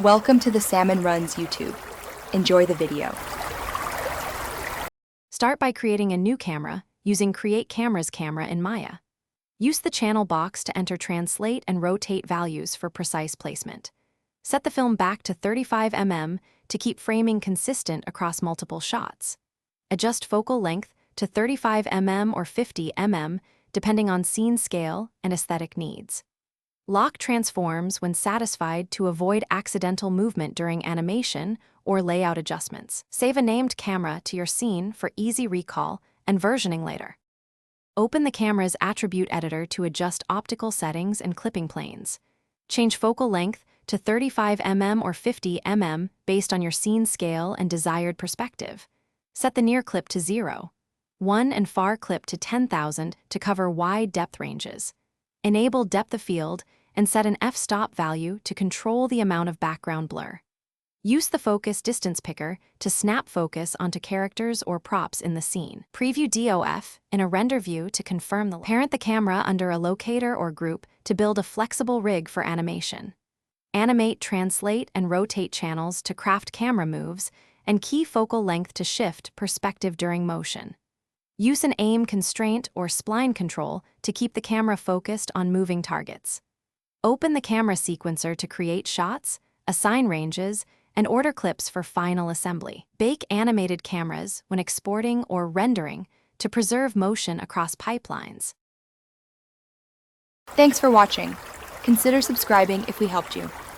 Welcome to the Salmon Runs YouTube. Enjoy the video. Start by creating a new camera using Create Camera's camera in Maya. Use the channel box to enter translate and rotate values for precise placement. Set the film back to 35 mm to keep framing consistent across multiple shots. Adjust focal length to 35 mm or 50 mm depending on scene scale and aesthetic needs. Lock transforms when satisfied to avoid accidental movement during animation or layout adjustments. Save a named camera to your scene for easy recall and versioning later. Open the camera's attribute editor to adjust optical settings and clipping planes. Change focal length to 35 mm or 50 mm based on your scene scale and desired perspective. Set the near clip to 0, 1 and far clip to 10,000 to cover wide depth ranges. Enable depth of field and set an f-stop value to control the amount of background blur. Use the focus distance picker to snap focus onto characters or props in the scene. Preview DOF in a render view to confirm the parent the camera under a locator or group to build a flexible rig for animation. Animate, translate, and rotate channels to craft camera moves, and key focal length to shift perspective during motion. Use an aim constraint or spline control to keep the camera focused on moving targets. Open the camera sequencer to create shots, assign ranges, and order clips for final assembly. Bake animated cameras when exporting or rendering to preserve motion across pipelines. Thanks for watching. Consider subscribing if we helped you.